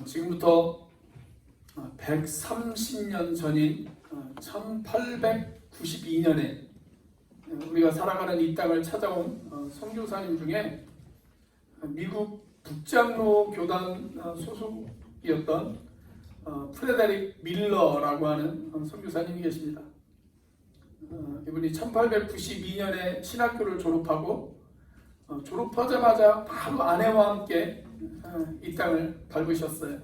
지금부터 130년 전인 1892년에 우리가 살아가는 이 땅을 찾아온 선교사님 중에 미국 북장로 교단 소속이었던 프레데릭 밀러라고 하는 선교사님이 계십니다. 이분이 1892년에 신학교를 졸업하고 졸업하자마자 바로 아내와 함께 이 땅을 밟으셨어요.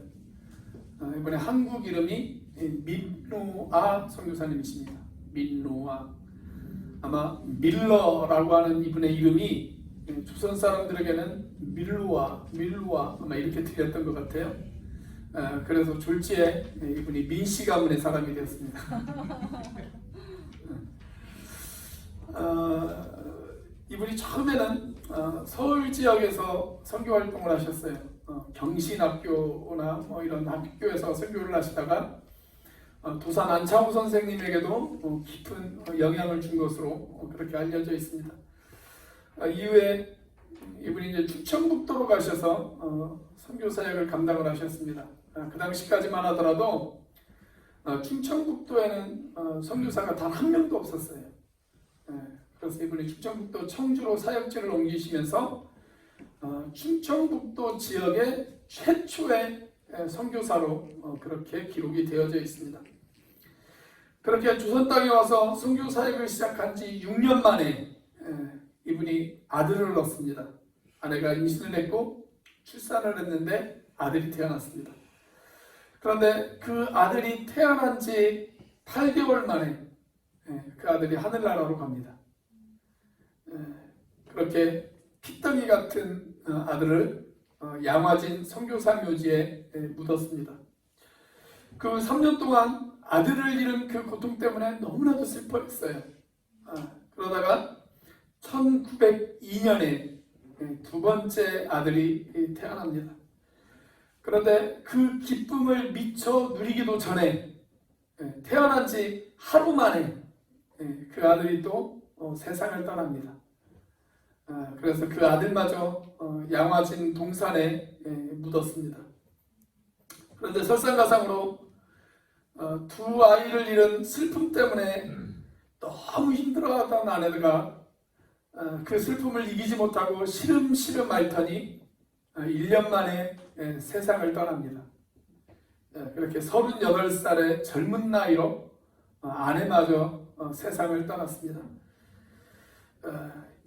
이번에 한국 이름이 민노아 선교사님이십니다. 민노아. 아마 밀러라고 하는 이분의 이름이 조선 사람들에게는 밀루아 아마 이렇게 들렸던 것 같아요. 그래서 졸지에 이분이 민씨 가문의 사람이 되었습니다. 이분이 처음에는 서울 지역에서 선교 활동을 하셨어요. 경신학교나 이런 학교에서 선교를 하시다가 도산 안창호 선생님에게도 깊은 영향을 준 것으로 그렇게 알려져 있습니다. 이후에 이분이 이제 충청북도로 가셔서 선교 사역을 감당을 하셨습니다. 그 당시까지만 하더라도 충청북도에는 선교사가 단 한 명도 없었어요. 그래서 이분이 충청북도 청주로 사역지를 옮기시면서 충청북도 지역의 최초의 선교사로 그렇게 기록이 되어져 있습니다. 그렇게 조선 땅에 와서 선교 사역을 시작한 지 6년 만에 이분이 아들을 얻습니다. 아내가 임신을 했고 출산을 했는데 아들이 태어났습니다. 그런데 그 아들이 태어난 지 8개월 만에 그 아들이 하늘나라로 갑니다. 그렇게 피덩이 같은 아들을 양화진 선교사 묘지에 묻었습니다. 그 3년 동안 아들을 잃은 그 고통 때문에 너무나도 슬퍼했어요. 그러다가 1902년에 두 번째 아들이 태어납니다. 그런데 그 기쁨을 미처 누리기도 전에 태어난 지 하루 만에 그 아들이 또 세상을 떠납니다. 그래서 그 아들마저 양화진 동산에 묻었습니다. 그런데 설상가상으로 두 아이를 잃은 슬픔 때문에 너무 힘들어하던 아내가 그 슬픔을 이기지 못하고 시름시름 앓더니 1년 만에 세상을 떠납니다. 그렇게 38살의 젊은 나이로 아내마저 세상을 떠났습니다.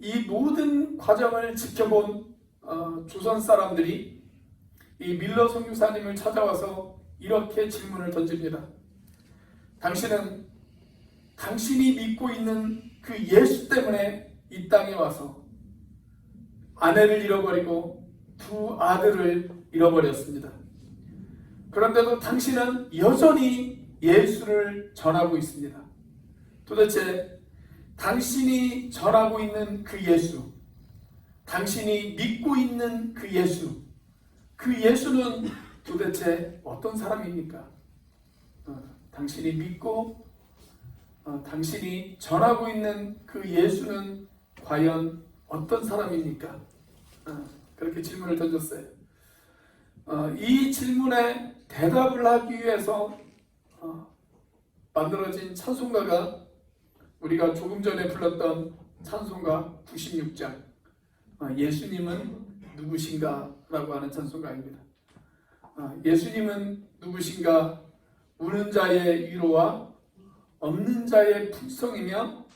이 모든 과정을 지켜본 조선 사람들이 이 밀러 선교사님을 찾아와서 이렇게 질문을 던집니다. 당신은 당신이 믿고 있는 그 예수 때문에 이 땅에 와서 아내를 잃어버리고 두 아들을 잃어버렸습니다. 그런데도 당신은 여전히 예수를 전하고 있습니다. 도대체 당신이 전하고 있는 그 예수, 당신이 믿고 있는 그 예수, 그 예수는 도대체 어떤 사람입니까? 당신이 믿고 당신이 전하고 있는 그 예수는 과연 어떤 사람입니까? 그렇게 질문을 던졌어요. 이 질문에 대답을 하기 위해서 만들어진 찬송가가 우리가 조금 전에 불렀던 찬송가 96장 예수님은 누구신가? 라고 하는 찬송가입니다. 예수님은 누구신가? 우는 자의 위로와 없는 자의 풍성이며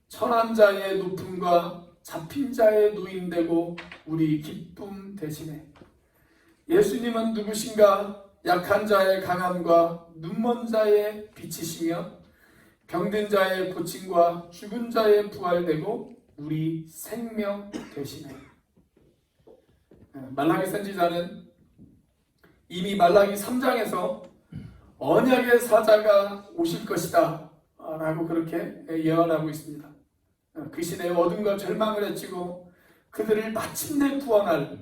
천한 자의 높음과 잡힌 자의 노임되고 우리 기쁨 대신에. 예수님은 누구신가? 약한 자의 강함과 눈먼 자의 빛이시며 병든 자의 고침과 죽은 자의 부활되고 우리 생명 되시네. 말라기 선지자는 이미 말라기 3장에서 언약의 사자가 오실 것이다 라고 그렇게 예언하고 있습니다. 그 시대에 어둠과 절망을 헤치고 그들을 마침내 구원할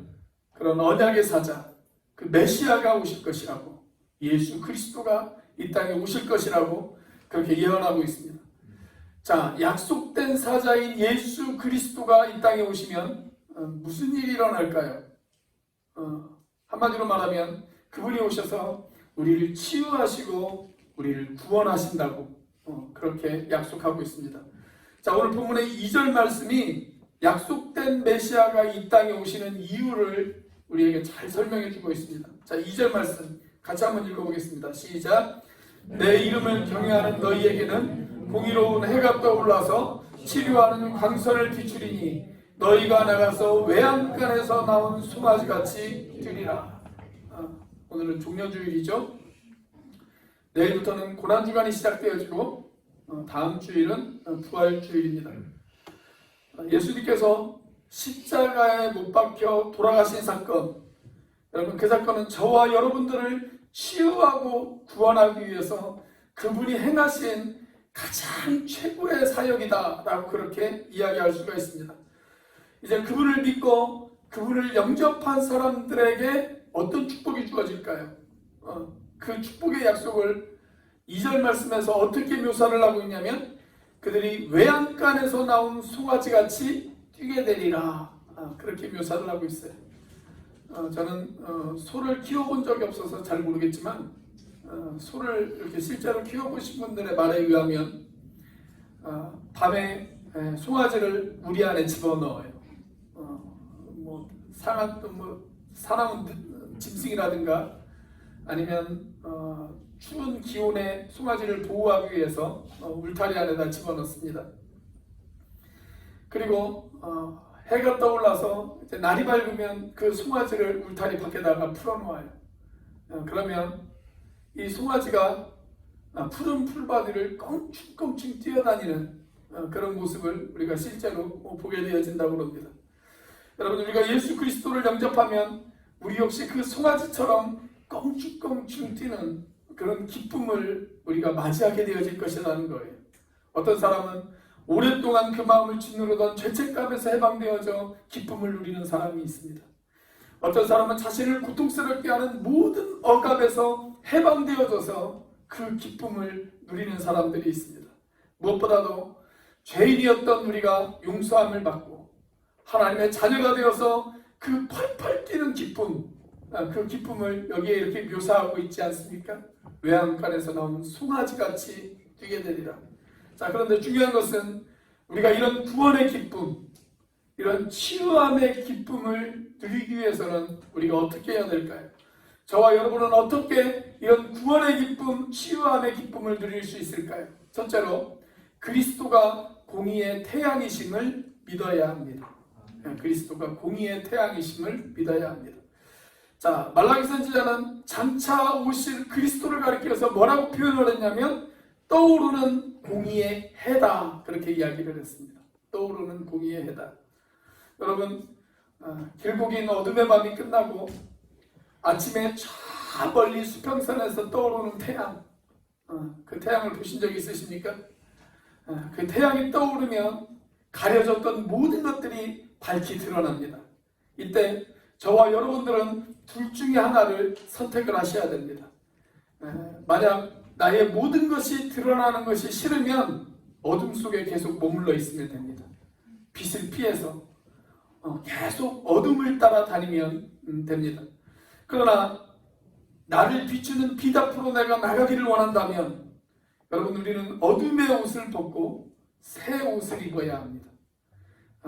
그런 언약의 사자, 그 메시아가 오실 것이라고, 예수 그리스도가 이 땅에 오실 것이라고 그렇게 예언하고 있습니다. 자, 약속된 사자인 예수 그리스도가 이 땅에 오시면 무슨 일이 일어날까요? 한마디로 말하면 그분이 오셔서 우리를 치유하시고 우리를 구원하신다고 그렇게 약속하고 있습니다. 자, 오늘 본문의 2절 말씀이 약속된 메시아가 이 땅에 오시는 이유를 우리에게 잘 설명해 주고 있습니다. 자, 2절 말씀 같이 한번 읽어보겠습니다. 시작. 내 이름을 경외하는 너희에게는 공의로운 해가 떠올라서 치료하는 광선을 비추리니 너희가 나가서 외양간에서 나온 송아지같이 되리라. 오늘은 종려주일이죠. 내일부터는 고난주간이 시작되어지고 다음 주일은 부활주일입니다. 예수님께서 십자가에 못 박혀 돌아가신 사건, 여러분 그 사건은 저와 여러분들을 치유하고 구원하기 위해서 그분이 행하신 가장 최고의 사역이다 라고 그렇게 이야기할 수가 있습니다. 이제 그분을 믿고 그분을 영접한 사람들에게 어떤 축복이 주어질까요? 그 축복의 약속을 2절 말씀에서 어떻게 묘사를 하고 있냐면 그들이 외양간에서 나온 송아지같이 뛰게 되리라, 그렇게 묘사를 하고 있어요. 저는 소를 키워본 적이 없어서 잘 모르겠지만 소를 이렇게 실제로 키워보신 분들의 말에 의하면 밤에 송아지를 우리 안에 집어넣어요. 사나운 짐승이라든가 아니면 추운 기온에 송아지를 보호하기 위해서 울타리 안에다 집어넣습니다. 그리고 해가 떠올라서 이제 날이 밝으면 그 송아지를 울타리 밖에다가 풀어놓아요. 그러면 이 송아지가 푸른 풀바디를 껑충껑충 뛰어다니는 그런 모습을 우리가 실제로 보게 되어진다고 합니다. 여러분, 우리가 예수 그리스도를 영접하면 우리 역시 그 송아지처럼 껑충껑충 뛰는 그런 기쁨을 우리가 맞이하게 되어질 것이라는 거예요. 어떤 사람은 오랫동안 그 마음을 짓누르던 죄책감에서 해방되어져 기쁨을 누리는 사람이 있습니다. 어떤 사람은 자신을 고통스럽게 하는 모든 억압에서 해방되어져서 그 기쁨을 누리는 사람들이 있습니다. 무엇보다도 죄인이었던 우리가 용서함을 받고 하나님의 자녀가 되어서 그 펄펄 뛰는 기쁨, 그 기쁨을 여기에 이렇게 묘사하고 있지 않습니까? 외양간에서 나온 송아지같이 뛰게 되리라. 자, 그런데 중요한 것은 우리가 이런 구원의 기쁨, 이런 치유함의 기쁨을 누리기 위해서는 우리가 어떻게 해야 될까요? 저와 여러분은 어떻게 이런 구원의 기쁨, 치유함의 기쁨을 누릴 수 있을까요? 첫째로 그리스도가 공의의 태양이심을 믿어야 합니다. 그리스도가 공의의 태양이심을 믿어야 합니다. 자, 말라기 선지자는 장차 오실 그리스도를 가리켜서 뭐라고 표현을 했냐면 떠오르는 공의의 해다, 그렇게 이야기를 했습니다. 떠오르는 공의의 해다. 여러분, 길고 긴 어둠의 밤이 끝나고 아침에 저 멀리 수평선에서 떠오르는 태양, 그 태양을 보신 적이 있으십니까? 그 태양이 떠오르면 가려졌던 모든 것들이 밝히 드러납니다. 이때 저와 여러분들은 둘 중에 하나를 선택을 하셔야 됩니다. 만약 나의 모든 것이 드러나는 것이 싫으면 어둠 속에 계속 머물러 있으면 됩니다. 빛을 피해서 계속 어둠을 따라다니면 됩니다. 그러나 나를 비추는 빛 앞으로 내가 나가기를 원한다면 여러분, 우리는 어둠의 옷을 벗고 새 옷을 입어야 합니다.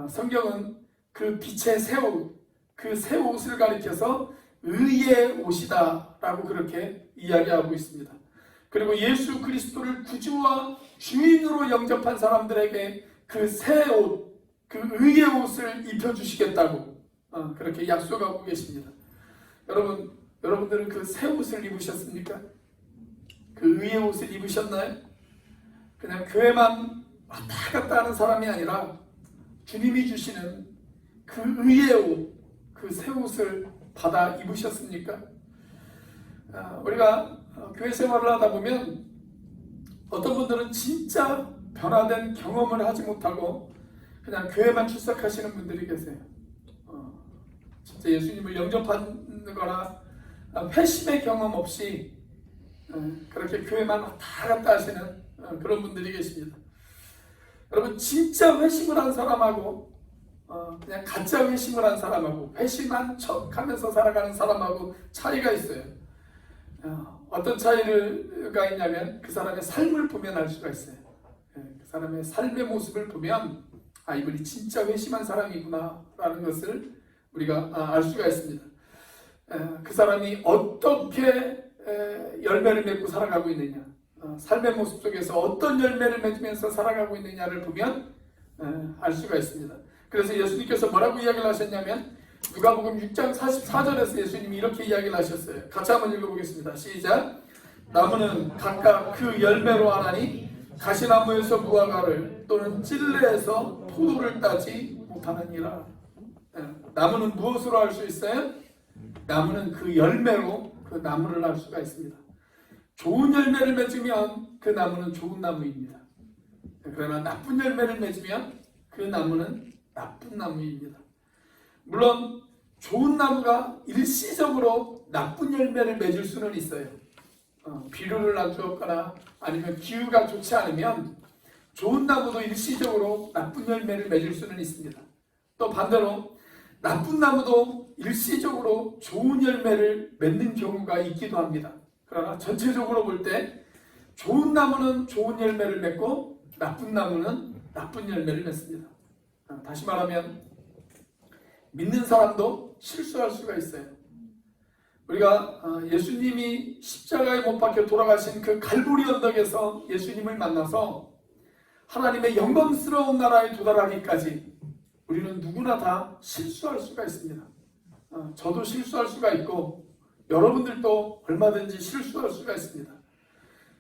성경은 그 빛의 새 옷, 그 새 옷을 가리켜서 의의 옷이다 라고 그렇게 이야기하고 있습니다. 그리고 예수 그리스도를 구주와 주인으로 영접한 사람들에게 그 새 옷, 그 의의 옷을 입혀주시겠다고 그렇게 약속하고 계십니다. 여러분들은 그 새 옷을 입으셨습니까? 그 의의 옷을 입으셨나요? 그냥 교회만 왔다 갔다 하는 사람이 아니라 주님이 주시는 그 의의 옷, 그 새 옷을 받아 입으셨습니까? 우리가 교회 생활을 하다 보면 어떤 분들은 진짜 변화된 경험을 하지 못하고 그냥 교회만 출석하시는 분들이 계세요. 진짜 예수님을 영접하는 거나 회심의 경험 없이 그렇게 교회만 왔다 갔다 하시는 그런 분들이 계십니다. 여러분, 진짜 회심을 한 사람하고 그냥 가짜 회심을 한 사람하고 회심한 척 하면서 살아가는 사람하고 차이가 있어요. 어떤 차이가 있냐면 그 사람의 삶을 보면 알 수가 있어요. 그 사람의 삶의 모습을 보면 이분이 진짜 회심한 사람이구나 라는 것을 우리가 알 수가 있습니다. 그 사람이 어떻게 열매를 맺고 살아가고 있느냐, 삶의 모습 속에서 어떤 열매를 맺으면서 살아가고 있느냐를 보면 알 수가 있습니다. 그래서 예수님께서 뭐라고 이야기를 하셨냐면 누가복음 6장 44절에서 예수님이 이렇게 이야기를 하셨어요. 같이 한번 읽어보겠습니다. 시작. 나무는 각각 그 열매로 하나니 가시나무에서 무화과를 또는 찔레에서 포도를 따지 못하느니라. 나무는 무엇으로 알 수 있어요? 나무는 그 열매로 그 나무를 알 수가 있습니다. 좋은 열매를 맺으면 그 나무는 좋은 나무입니다. 그러나 나쁜 열매를 맺으면 그 나무는 나쁜 나무입니다. 물론 좋은 나무가 일시적으로 나쁜 열매를 맺을 수는 있어요. 비료를 안 주었거나 아니면 기후가 좋지 않으면 좋은 나무도 일시적으로 나쁜 열매를 맺을 수는 있습니다. 또 반대로 나쁜 나무도 일시적으로 좋은 열매를 맺는 경우가 있기도 합니다. 그러나 전체적으로 볼 때 좋은 나무는 좋은 열매를 맺고 나쁜 나무는 나쁜 열매를 맺습니다. 다시 말하면 믿는 사람도 실수할 수가 있어요. 우리가 예수님이 십자가에 못 박혀 돌아가신 그 갈보리 언덕에서 예수님을 만나서 하나님의 영광스러운 나라에 도달하기까지 우리는 누구나 다 실수할 수가 있습니다. 저도 실수할 수가 있고 여러분들도 얼마든지 실수할 수가 있습니다.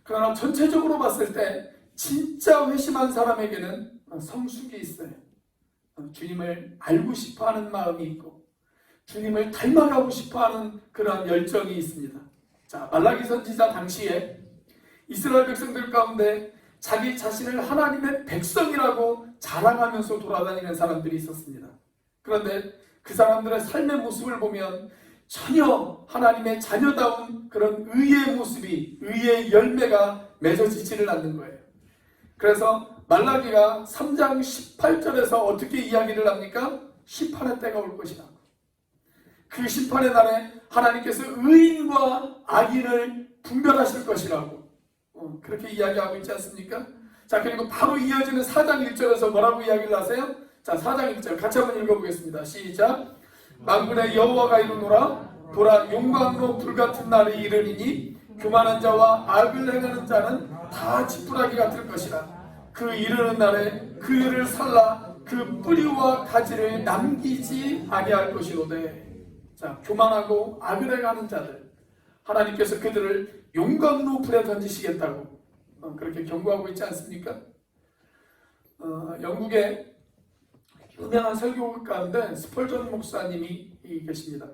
그러나 전체적으로 봤을 때 진짜 회심한 사람에게는 성숙이 있어요. 주님을 알고 싶어하는 마음이 있고 주님을 닮아가고 싶어하는 그러한 열정이 있습니다. 자, 말라기 선지자 당시에 이스라엘 백성들 가운데 자기 자신을 하나님의 백성이라고 자랑하면서 돌아다니는 사람들이 있었습니다. 그런데 그 사람들의 삶의 모습을 보면 전혀 하나님의 자녀다운 그런 의의 모습이, 의의 열매가 맺어지지를 않는 거예요. 그래서 말라기가 3장 18절에서 어떻게 이야기를 합니까? 심판의 때가 올 것이다. 그 심판의 날에 하나님께서 의인과 악인을 분별하실 것이라고 그렇게 이야기하고 있지 않습니까? 자, 그리고 바로 이어지는 4장 1절에서 뭐라고 이야기를 하세요? 자, 4장 1절 같이 한번 읽어보겠습니다. 시작. 만군의 여호와가 이르노라 보라 용광로 불같은 날이 이르리니 교만한 자와 악을 행하는 자는 다 지푸라기 같을 것이라. 그 이르는 날에 그 일을 살라 그 뿌리와 가지를 남기지 아니할 것이로되. 자, 교만하고 악을 행하는 자들 하나님께서 그들을 용광로 불에 던지시겠다고 그렇게 경고하고 있지 않습니까? 영국의 유명한 설교국 가운데 스펄전 목사님이 계십니다.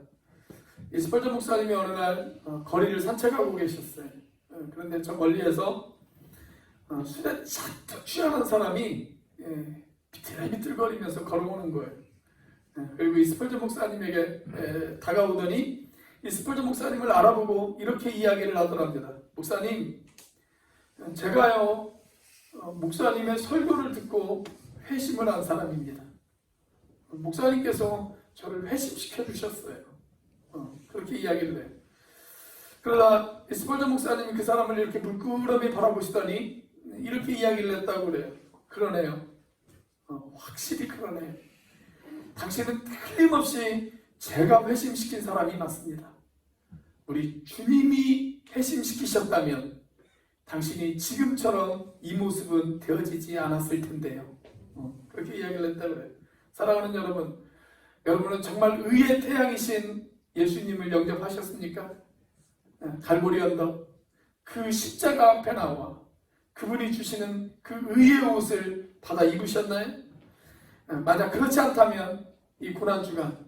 이 스펄전 목사님이 어느 날 거리를 산책하고 계셨어요. 그런데 저 멀리에서 술에 잔뜩 취하는 사람이 비틀비틀거리면서 걸어오는 거예요. 그리고 이 스펄전 목사님에게 다가오더니 이 스펄전 목사님을 알아보고 이렇게 이야기를 하더랍니다. 목사님, 제가요 목사님의 설교를 듣고 회심을 한 사람입니다. 목사님께서 저를 회심시켜 주셨어요. 그렇게 이야기를 해요. 그러다 스펄전 목사님이 그 사람을 이렇게 물끄러미 바라보시더니 이렇게 이야기를 했다고 그래요. 그러네요. 확실히 그러네요. 당신은 틀림없이 제가 회심시킨 사람이 맞습니다. 우리 주님이 회심시키셨다면 당신이 지금처럼 이 모습은 되어지지 않았을 텐데요. 그렇게 이야기를 했다고 그래요. 사랑하는 여러분, 여러분은 정말 의의 태양이신 예수님을 영접하셨습니까? 갈보리 언덕 그 십자가 앞에 나와 그분이 주시는 그 의의 옷을 받아 입으셨나요? 만약 그렇지 않다면 이 고난주간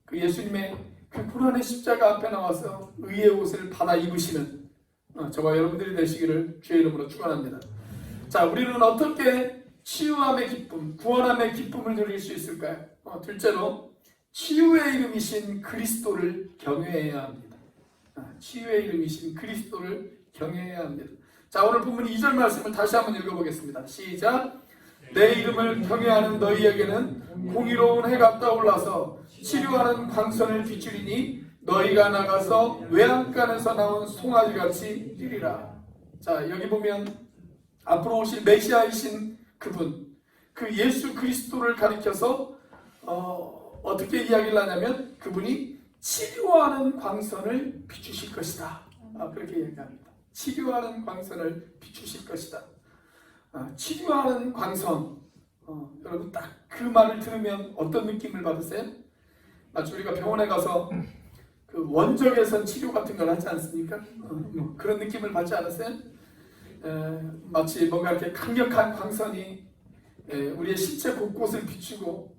그 예수님의 그 고난의 십자가 앞에 나와서 의의 옷을 받아 입으시는 저와 여러분들이 되시기를 주의 이름으로 축원합니다. 자, 우리는 어떻게 치유함의 기쁨, 구원함의 기쁨을 누릴 수 있을까요? 둘째로 치유의 이름이신 그리스도를 경외해야 합니다. 치유의 이름이신 그리스도를 경외해야 합니다. 자, 오늘 본문 2절 말씀을 다시 한번 읽어보겠습니다. 시작. 내 이름을 경외하는 너희에게는 공의로운 해가 떠올라서 치료하는 광선을 비추리니 너희가 나가서 외양간에서 나온 송아지같이 뛰리라. 자, 여기 보면 앞으로 오실 메시아이신 그분, 그 예수 그리스도를 가리켜서 어떻게 이야기를 하냐면 그분이 치료하는 광선을 비추실 것이다. 그렇게 얘기합니다. 치료하는 광선을 비추실 것이다. 치료하는 광선. 여러분 딱 그 말을 들으면 어떤 느낌을 받으세요? 마치 우리가 병원에 가서 그 원적외선 치료 같은 걸 하지 않습니까? 뭐 그런 느낌을 받지 않으세요? 마치 뭔가 이렇게 강력한 광선이 우리의 신체 곳곳을 비추고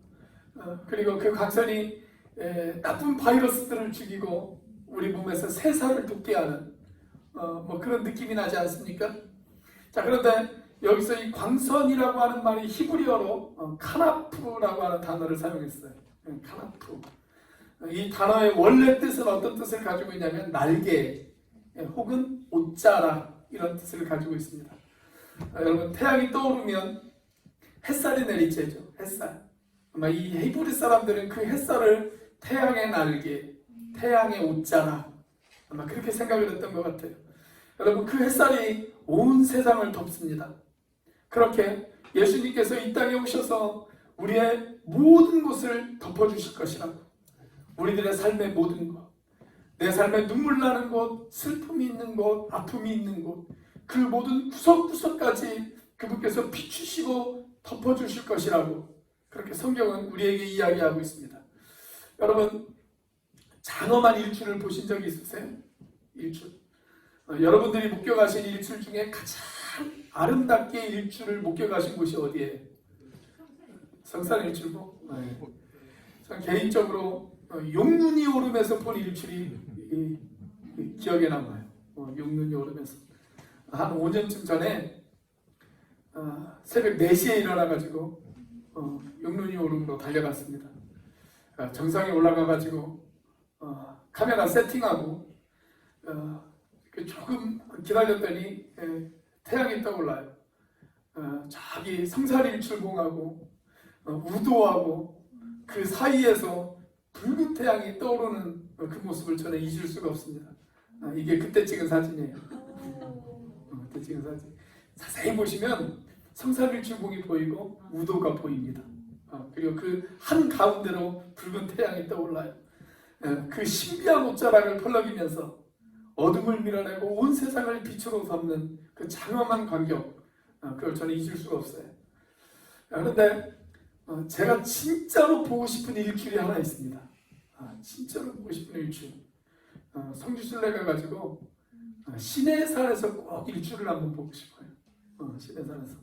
그리고 그 광선이 나쁜 바이러스들을 죽이고 우리 몸에서 세살을 돋게 하는 뭐 그런 느낌이 나지 않습니까? 자, 그런데 여기서 이 광선이라고 하는 말이 히브리어로 카나프라고 하는 단어를 사용했어요. 카나프. 이 단어의 원래 뜻은 어떤 뜻을 가지고 있냐면 날개 혹은 옷자락 이런 뜻을 가지고 있습니다. 여러분 태양이 떠오르면 햇살이 내리쬐죠. 햇살. 아마 이 히브리 사람들은 그 햇살을 태양의 날개, 태양의 옷자락 아마 그렇게 생각을 했던 것 같아요. 여러분 그 햇살이 온 세상을 덮습니다. 그렇게 예수님께서 이 땅에 오셔서 우리의 모든 것을 덮어주실 것이라고. 우리들의 삶의 모든 것, 내 삶에 눈물 나는 곳, 슬픔이 있는 곳, 아픔이 있는 곳, 그 모든 구석구석까지 그분께서 비추시고 덮어주실 것이라고 그렇게 성경은 우리에게 이야기하고 있습니다. 여러분 장엄한 일출을 보신 적이 있으세요? 일출. 여러분들이 목격하신 일출 중에 가장 아름답게 일출을 목격하신 곳이 어디예요? 성산일출봉? 네. 전 개인적으로 용눈이 오름에서 본 일출이 기억에 남아요. 용눈이 오름에서 한 5년쯤 전에 새벽 4시에 일어나가지고 용눈이 오름으로 달려갔습니다. 정상에 올라가가지고 카메라 세팅하고 조금 기다렸더니 태양이 떠올라요. 저기 성산일출봉하고 우도하고 그 사이에서 붉은 태양이 떠오르는 그 모습을 저는 잊을 수가 없습니다. 이게 그때 찍은 사진이에요. 그때 찍은 사진. 자세히 보시면 성산일출봉이 보이고 우도가 보입니다. 그리고 그 한가운데로 붉은 태양이 떠올라요. 그 신비한 옷자락을 펄럭이면서 어둠을 밀어내고 온 세상을 빛으로 덮는 그 장엄한 광경, 그걸 저는 잊을 수가 없어요. 그런데 제가 진짜로 보고 싶은 일출이 하나 있습니다. 진짜로 보고 싶은 일출. 성지순례 가가지고 시내산에서 꼭 일출을 한번 보고 싶어요. 시내산에서.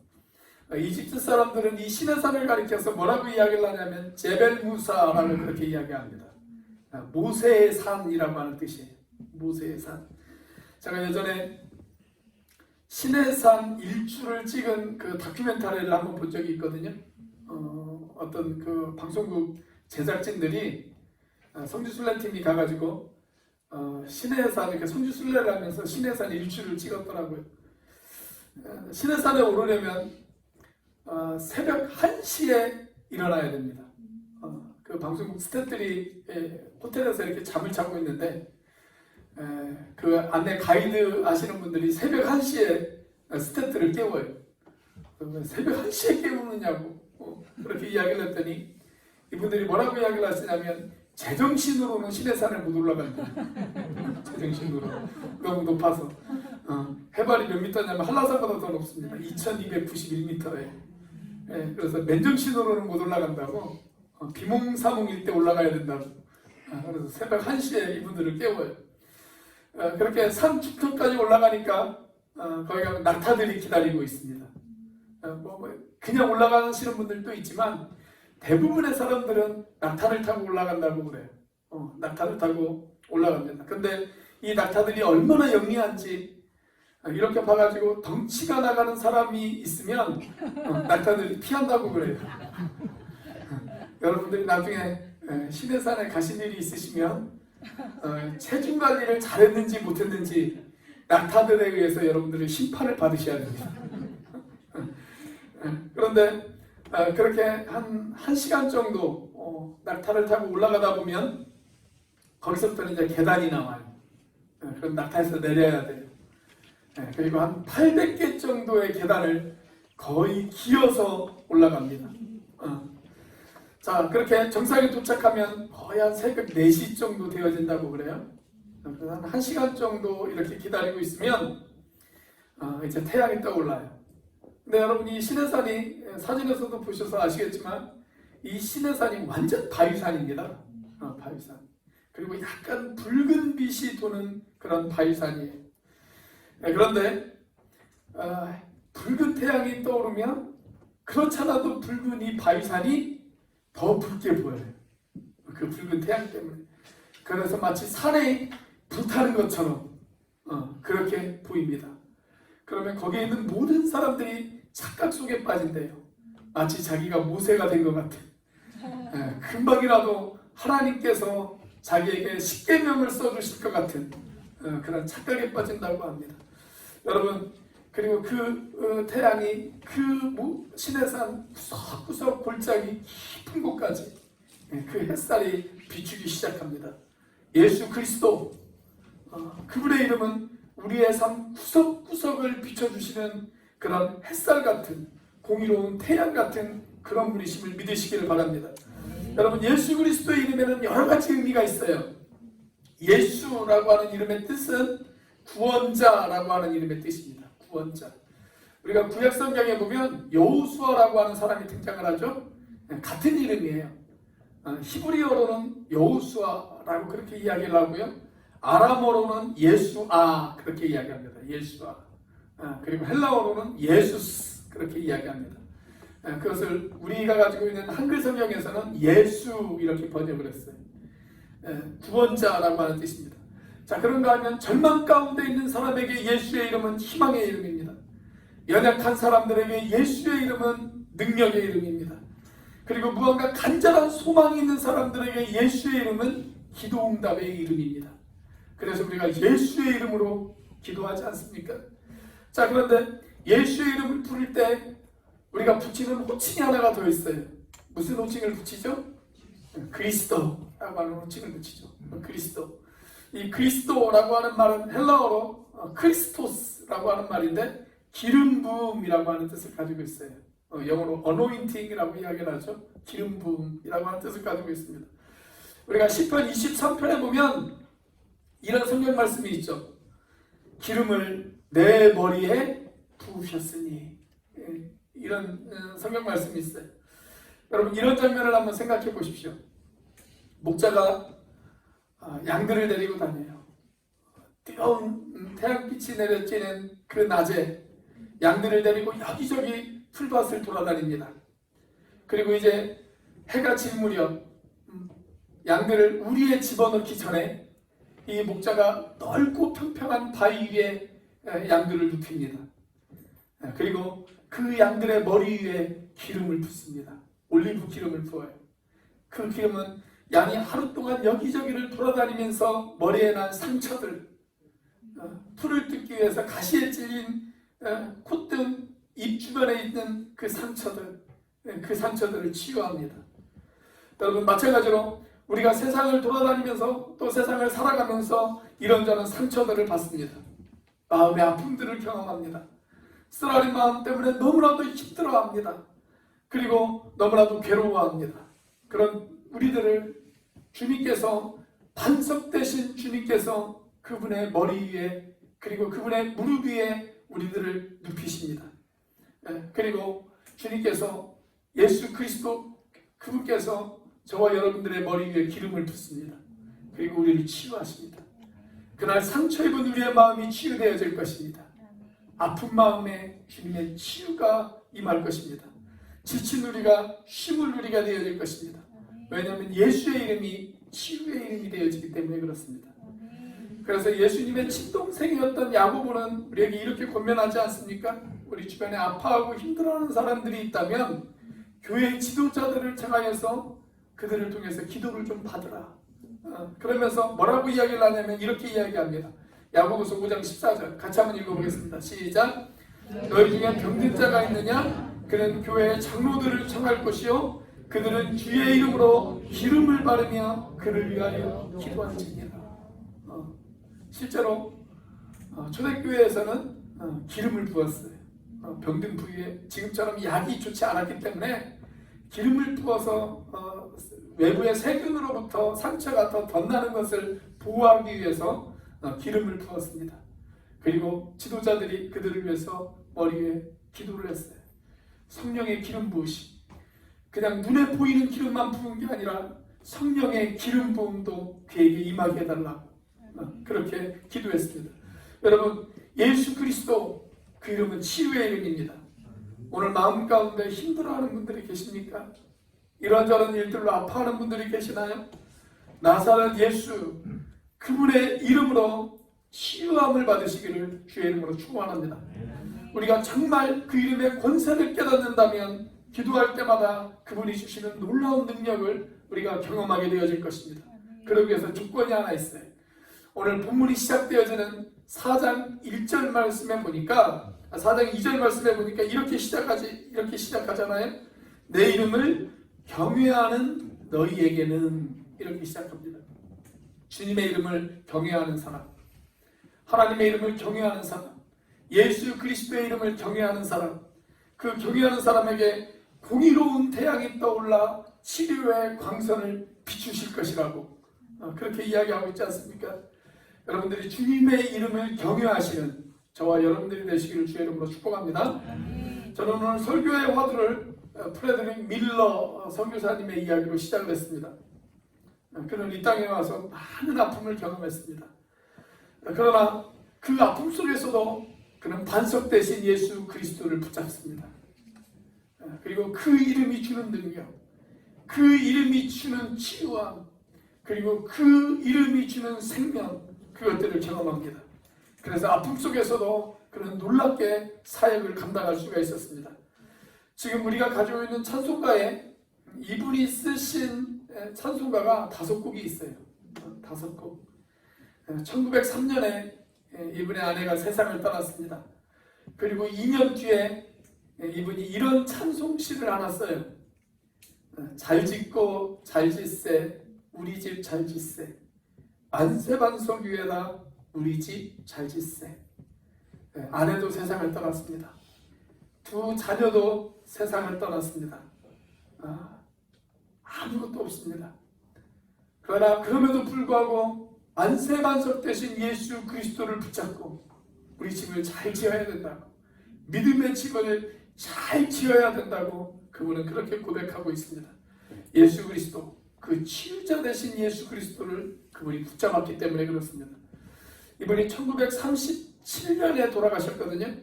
이집트 사람들은 이 시내산을 가리켜서 뭐라고 이야기를 하냐면 제벨 무사라고 그렇게 이야기합니다. 모세의 산이라고 하는 뜻이에요. 모세의 산. 제가 예전에 시내산 일출을 찍은 그 다큐멘터리를 한번 본 적이 있거든요. 어떤 그 방송국 제작진들이 성지순례 팀이 가가지고 시내산 이렇게 성지순례를 하면서 시내산 일출을 찍었더라고요. 시내산에 오르려면 새벽 1시에 일어나야 됩니다. 그 방송국 스태프들이 호텔에서 이렇게 잠을 자고 있는데 그 안내 가이드 하시는 분들이 새벽 1시에 스태프들을 깨워요. 새벽 1시에 깨우느냐고 그렇게 이야기를 했더니 이분들이 뭐라고 이야기를 하시냐면 제정신으로는 시내산에 못 올라간다. 제정신으로 너무 높아서 해발이 몇 미터냐면 한라산보다 더 높습니다. 2291m에. 그래서 맨정신으로는 못 올라간다고 비몽사몽일 때 올라가야 된다고. 그래서 새벽 1시에 이분들을 깨워요. 그렇게 산 중턱까지 올라가니까 거기 가면 낙타들이 기다리고 있습니다. 그냥 올라가시는 분들도 있지만 대부분의 사람들은 낙타를 타고 올라간다고 그래요. 낙타를 타고 올라갑니다. 근데 이 낙타들이 얼마나 영리한지 이렇게 봐가지고 덩치가 나가는 사람이 있으면 낙타들이 피한다고 그래요. 여러분들이 나중에 시내산에 가신 일이 있으시면 체중 관리를 잘했는지 못했는지 낙타들에 의해서 여러분들이 심판을 받으셔야 됩니다. 그런데 그렇게 한 1시간 정도 낙타를 타고 올라가다 보면 거기서부터는 이제 계단이 나와요. 그럼 낙하에서 내려야 돼요. 그리고 한 800개 정도의 계단을 거의 기어서 올라갑니다. 자, 그렇게 정상에 도착하면 거의 한 새벽 4시 정도 되어진다고 그래요. 그래서 한 1시간 정도 이렇게 기다리고 있으면 이제 태양이 떠올라요. 근데 여러분, 이 시내산이 사진에서도 보셔서 아시겠지만 이 시내산이 완전 바위산입니다. 바위산. 그리고 약간 붉은 빛이 도는 그런 바위산이에요. 그런데 붉은 태양이 떠오르면 그렇잖아도 붉은 이 바위산이 더 붉게 보여요. 그 붉은 태양 때문에. 그래서 마치 산에 불타는 것처럼 그렇게 보입니다. 그러면 거기에 있는 모든 사람들이 착각 속에 빠진대요. 마치 자기가 모세가 된 것 같은. 금방이라도 하나님께서 자기에게 십계명을 써주실 것 같은 그런 착각에 빠진다고 합니다. 여러분, 그리고 그 태양이 그 시내산 구석구석 골짜기 깊은 곳까지 그 햇살이 비추기 시작합니다. 예수 그리스도, 그분의 이름은 우리의 삶 구석구석을 비춰주시는 그런 햇살 같은 공의로운 태양 같은 그런 분이심을 믿으시기를 바랍니다. 여러분, 예수 그리스도의 이름에는 여러 가지 의미가 있어요. 예수라고 하는 이름의 뜻은 구원자라고 하는 이름의 뜻입니다. 구원자. 우리가 구약 성경에 보면 여호수아라고 하는 사람이 등장을 하죠. 같은 이름이에요. 히브리어로는 여호수아라고 그렇게 이야기를 하고요. 아람어로는 예수아 그렇게 이야기합니다. 예수아. 그리고 헬라어로는 예수스 그렇게 이야기합니다. 그것을 우리가 가지고 있는 한글 성경에서는 예수 이렇게 번역을 했어요. 구원자라고 하는 뜻입니다. 자, 그런가 하면 절망 가운데 있는 사람에게 예수의 이름은 희망의 이름입니다. 연약한 사람들에게 예수의 이름은 능력의 이름입니다. 그리고 무언가 간절한 소망이 있는 사람들에게 예수의 이름은 기도응답의 이름입니다. 그래서 우리가 예수의 이름으로 기도하지 않습니까? 자, 그런데 예수의 이름을 부를 때 우리가 붙이는 호칭이 하나가 더 있어요. 무슨 호칭을 붙이죠? 그리스도라고 하는 호칭을 붙이죠. 그리스도. 이 그리스도라고 하는 말은 헬라어로 크리스토스라고 하는 말인데 기름 부음이라고 하는 뜻을 가지고 있어요. 영어로 anointing이라고 이야기를 하죠. 기름 부음이라고 하는 뜻을 가지고 있습니다. 우리가 시편 23편에 보면 이런 성경 말씀이 있죠. 기름을 내 머리에 부으셨으니, 이런 성경 말씀이 있어요. 여러분, 이런 장면을 한번 생각해 보십시오. 목자가 양들을 데리고 다녀요. 뜨거운 태양빛이 내려쬐는 그 낮에 양들을 데리고 여기저기 풀밭을 돌아다닙니다. 그리고 이제 해가 질 무렵 양들을 우리에 집어넣기 전에 이 목자가 넓고 평평한 바위 위에 양들을 눕힙니다. 그리고 그 양들의 머리 위에 기름을 붓습니다. 올리브 기름을 부어요. 그 기름은 양이 하루 동안 여기저기를 돌아다니면서 머리에 난 상처들, 풀을 뜯기 위해서 가시에 찔린 콧등, 입 주변에 있는 그 상처들, 그 상처들을 치유합니다. 여러분, 마찬가지로 우리가 세상을 돌아다니면서 또 세상을 살아가면서 이런저런 상처들을 받습니다. 마음의 아픔들을 경험합니다. 쓰라린 마음 때문에 너무나도 힘들어합니다. 그리고 너무나도 괴로워합니다. 그런 우리들을 주님께서, 반석 대신 주님께서 그분의 머리 위에 그리고 그분의 무릎 위에 우리들을 눕히십니다. 그리고 주님께서, 예수 그리스도 그분께서 저와 여러분들의 머리 위에 기름을 붓습니다. 그리고 우리를 치유하십니다. 그날 상처 입은 우리의 마음이 치유되어질 것입니다. 아픈 마음에 주님의 치유가 임할 것입니다. 지친 우리가 쉼을 누리게 되어질 것입니다. 왜냐하면 예수의 이름이 치유의 이름이 되어지기 때문에 그렇습니다. 그래서 예수님의 친동생이었던 야고보는 우리에게 이렇게 권면하지 않습니까? 우리 주변에 아파하고 힘들어하는 사람들이 있다면 교회의 지도자들을 통하여서 그들을 통해서 기도를 좀 받으라. 그러면서 뭐라고 이야기를 하냐면 이렇게 이야기합니다. 야고보서 5장 14절 같이 한번 읽어보겠습니다. 시작. 너희 중에 병든 자가 있느냐? 그는 교회의 장로들을 청할 것이요 그들은 주의 이름으로 기름을 바르며 그를 위하여 기도한지니라. 실제로 초대교회에서는 기름을 부었어요. 병든 부위에 지금처럼 약이 좋지 않았기 때문에 기름을 부어서 외부의 세균으로부터 상처가 더 덧나는 것을 보호하기 위해서 기름을 부었습니다. 그리고 지도자들이 그들을 위해서 머리에 기도를 했어요. 성령의 기름 부으심, 그냥 눈에 보이는 기름만 부은 게 아니라 성령의 기름 부음도 그에게 임하게 해달라고 그렇게 기도했습니다. 여러분, 예수 그리스도 그 이름은 치유의 이름입니다. 오늘 마음 가운데 힘들어하는 분들이 계십니까? 이런저런 일들로 아파하는 분들이 계시나요? 나사렛 예수 그분의 이름으로 치유함을 받으시기를 주의 이름으로 축원합니다. 우리가 정말 그 이름의 권세를 깨닫는다면 기도할 때마다 그분이 주시는 놀라운 능력을 우리가 경험하게 되어질 것입니다. 그러기 위해서 조건이 하나 있어요. 오늘 본문이 시작되어지는 4장 1절 말씀에 보니까 4장 2절 말씀에 보니까 이렇게 시작하잖아요. 내 이름을 경외하는 너희에게는, 이렇게 시작합니다. 주님의 이름을 경외하는 사람, 하나님의 이름을 경외하는 사람, 예수 그리스도의 이름을 경외하는 사람, 그 경외하는 사람에게 공의로운 태양이 떠올라 치료의 광선을 비추실 것이라고 그렇게 이야기하고 있지 않습니까? 여러분들이 주님의 이름을 경외하시는 저와 여러분들이 되시기를 주의 이름으로 축복합니다. 저는 오늘 설교의 화두를 프레드릭 밀러 선교사님의 이야기로 시작을 했습니다. 그는 이 땅에 와서 많은 아픔을 경험했습니다. 그러나 그 아픔 속에서도 그는 반석 대신 예수 그리스도를 붙잡습니다. 그리고 그 이름이 주는 능력, 그 이름이 주는 치유함, 그리고 그 이름이 주는 생명, 그것들을 경험합니다. 그래서 아픔 속에서도 그는 놀랍게 사역을 감당할 수가 있었습니다. 지금 우리가 가지고 있는 찬송가에 이분이 쓰신 찬송가가 5곡이 있어요. 5곡. 1903년에 이분의 아내가 세상을 떠났습니다. 그리고 2년 뒤에 이분이 이런 찬송시를 하나 써요. 잘 짓고 잘 짓세 우리 집 잘 짓세, 만세반석 위에다 우리 집 잘 짓세. 아내도 세상을 떠났습니다. 2 자녀도 세상을 떠났습니다. 아무것도 없습니다. 그러나 그럼에도 불구하고 만세반석 대신 예수 그리스도를 붙잡고 우리 집을 잘 지어야 된다고, 믿음의 집을 잘 지어야 된다고 그분은 그렇게 고백하고 있습니다. 예수 그리스도, 그 치유자 대신 예수 그리스도를 그분이 붙잡았기 때문에 그렇습니다. 이분이 1937년에 돌아가셨거든요.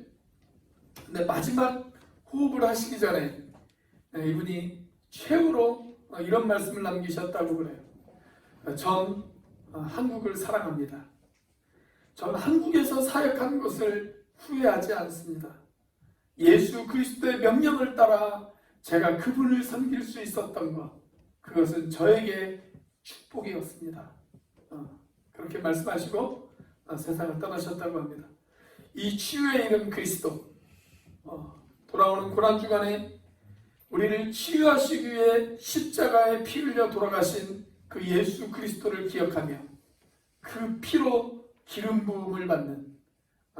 근데 마지막 호흡을 하시기 전에 이분이 최후로 이런 말씀을 남기셨다고 그래요. 전 한국을 사랑합니다. 전 한국에서 사역한 것을 후회하지 않습니다. 예수 그리스도의 명령을 따라 제가 그분을 섬길 수 있었던 것, 그것은 저에게 축복이었습니다. 그렇게 말씀하시고 세상을 떠나셨다고 합니다. 이 치유의 이름 그리스도, 돌아오는 고난주간에 우리를 치유하시기 위해 십자가에 피 흘려 돌아가신 그 예수 그리스도를 기억하며 그 피로 기름 부음을 받는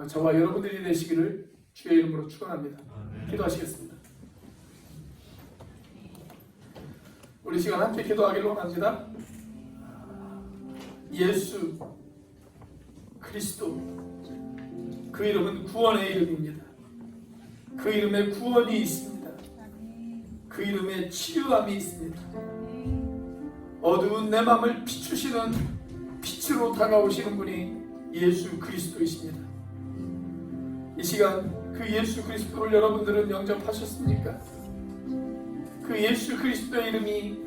저와 여러분들이 되시기를 주의 이름으로 축원합니다. 기도하시겠습니다. 우리 시간 함께 기도하기를 원합니다. 예수 그리스도, 그 이름은 구원의 이름입니다. 그 이름에 구원이 있습니다. 그 이름에 치유함이 있습니다. 어두운 내 마음을 비추시는 빛으로 다가오시는 분이 예수 그리스도이십니다. 이 시간 그 예수 그리스도를 여러분들은 영접하셨습니까? 그 예수 그리스도의 이름이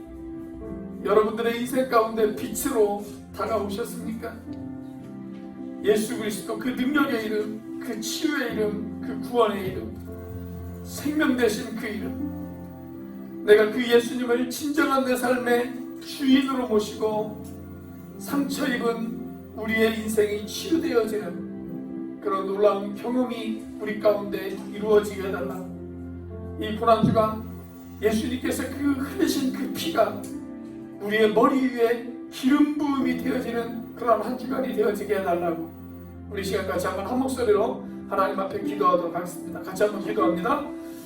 여러분들의 인생 가운데 빛으로 다가오셨습니까? 예수 그리스도, 그 능력의 이름, 그 치유의 이름, 그 구원의 이름, 생명 되신 그 이름, 내가 그 예수님을 진정한 내 삶의 주인으로 모시고 상처 입은 우리의 인생이 치유되어지는 그런 놀라운 경험이 우리 가운데 이루어지게 해달라. 이 고난주간 예수님께서 그 흘리신 그 피가 우리의 머리 위에 기름 부음이 되어지는 그런 한 주간이 되어지게 해달라고 우리 시간 같이 한번 한 목소리로 하나님 앞에 기도하도록 하겠습니다. 같이 한번 기도합니다.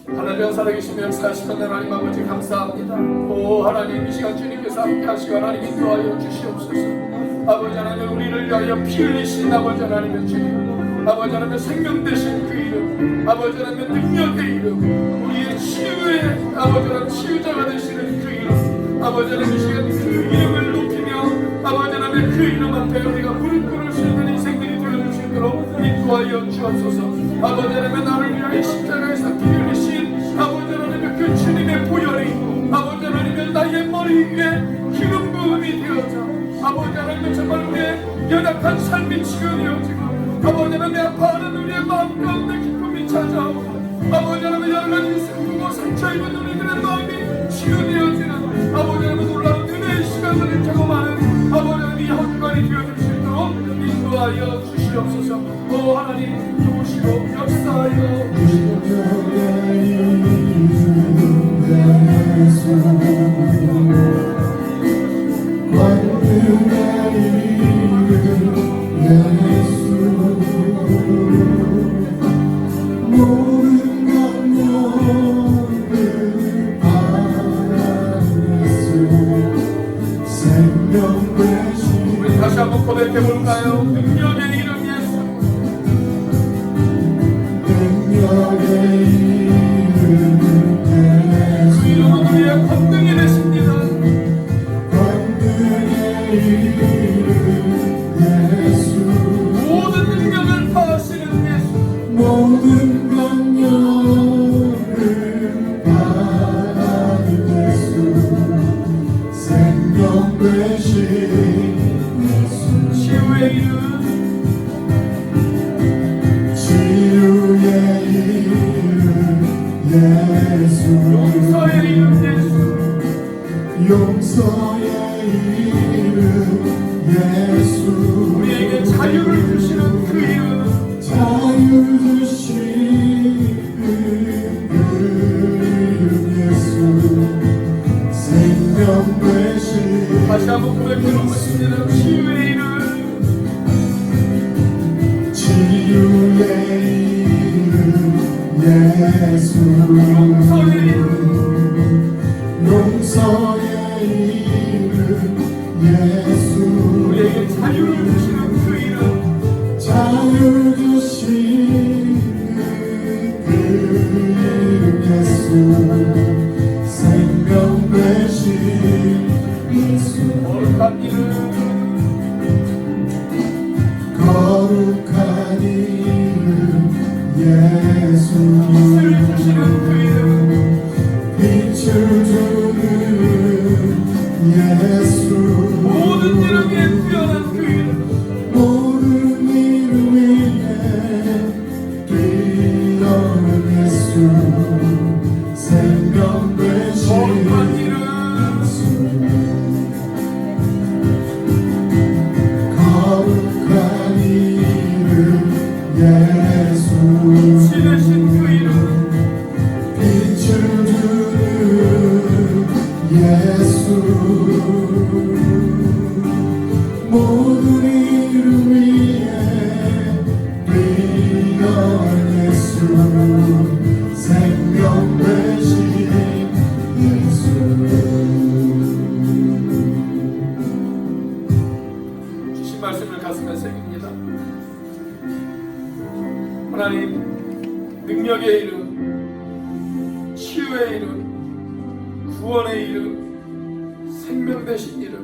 하나님 살아계시며 역사하시는 하나님 아버지 감사합니다. 오 하나님 이 시간 주님께서 함께 하시고 하나님 인도하여 주시옵소서. 아버지 하나님 우리를 위하여 피 흘리신 아버지 하나님의 주님, 아버지 하나님 생명 되신 그 이름, 아버지 하나님 능력의 이름, 우리의 치유의 아버지 하나님 치유자가 되시는 그 이름, 아버지 하나님 이 시간 그 이름을 높이며 아버지 하나님 그 이름 앞에 우리가 무릎 꿇을 수 있는 인생들이 되어줄 수 있도록 인도하여 주옵소서. 아버지 하나님 나를 위하여 십자가에서 피 흘리신 아버지 하나님 그 주님의 보혈이 아버지 하나님 나의 머리 위에 기름 부음이 되어져 아버지 하나님 정말 우리의 연약한 삶이 치유되어지고 아버지 하나님 아파하는 우리의 마음 가운데 기쁨이 찾아오고 아버지 하나님 여러 가지 슬프고 상처 입은 우리들의 마음이 치유되어지는 아버지 하나님 놀라운 은혜의 시간을 경험하는 아버지 하나님 한 주간이 되어줄 수 있도록 인도하여 주시옵소서. 오 하나님 도우시고 역사하여 우리 다시 한번 고백해볼까요? 능력의 이름 예수, 능력의 이름 예수, 그 이름은 우리의 권능이 되십니다. 권능의 이름 예수, 모든 능력을 파하시는 예수, 모든 능력을 파하는 예수, 생명 되신 치유의 이름, 치유의 이름 예수, 용서의 이름 예수, 용서의 이름 예수, 우리에게 자유를 주시는 그 이름, 자유 주시는 그 이름 예수, 생명 되신 다시 한번 고백해보겠습니다. 치유의 이름, 치유의 이름 예수, 용서의 이름, 용서의 이름 예수, 우리에게 자유를 주시는 그 이름, 자유 주시는 그 이름 예수, 생명 되신 예수, 거룩한 이름, 거룩한 이름 예수, 빛을 주시는 그 이름, 빛을 주는 예수, 모든 이름 위에 뛰어난 그 이름, 모든 이름 위에 뛰어난 예수, 생명 되신 거룩한 이름 거룩한 이름 예수, 빛이 되신 그 이름, 빛을 주는 예수, 모든 이름 위에 뛰어난 예수, 생명 되신 예수. 주신 말씀을 가슴에 새깁니다. 하나님 능력의 이름, 치유의 이름, 구원의 이름, 생명 되신 이름,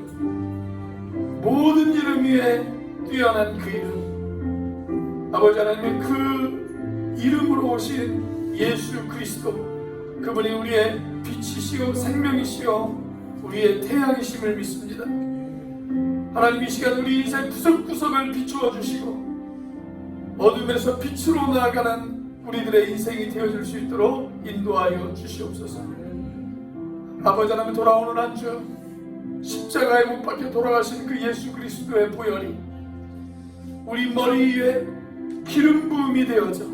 모든 이름 위에 뛰어난 그 이름, 아버지 하나님의 그 이름으로 오신 예수 그리스도, 그분이 우리의 빛이시요 생명이시요 우리의 태양이심을 믿습니다. 하나님 이 시간 우리 인생 구석구석을 비추어 주시고 어둠에서 빛으로 나아가는 우리들의 인생이 되어줄 수 있도록 인도하여 주시옵소서. 아버지 하나님 돌아오는 한 주 십자가에 못 박혀 돌아가신 그 예수 그리스도의 보혈이 우리 머리 위에 기름 부음이 되어져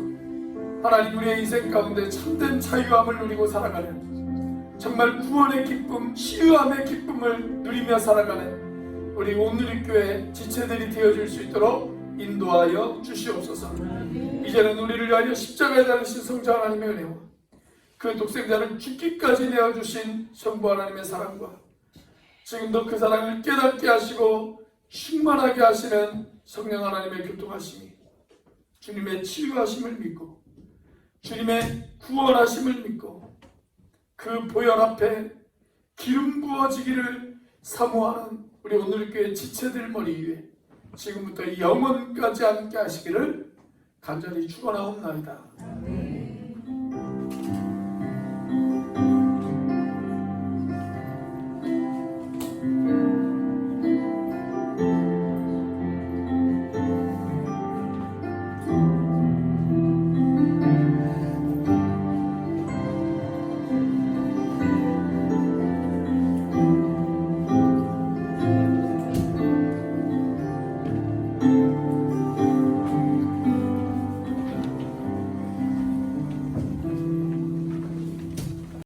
하나님 우리의 인생 가운데 참된 자유함을 누리고 살아가는 정말 구원의 기쁨, 치유함의 기쁨을 누리며 살아가는 우리 온누리교회 지체들이 되어줄 수 있도록 인도하여 주시옵소서. 이제는 우리를 위하여 십자가에 달리신 성자 하나님의 은혜와 그 독생자를 죽기까지 내어주신 성부 하나님의 사랑과 지금도 그 사랑을 깨닫게 하시고 충만하게 하시는 성령 하나님의 교통하심이 주님의 치유하심을 믿고 주님의 구원하심을 믿고 그 보혈 앞에 기름 부어지기를 사모하는 우리 오늘교회 지체들 머리 위에 지금부터 영원까지 함께 하시기를 간절히 축원하옵나이다.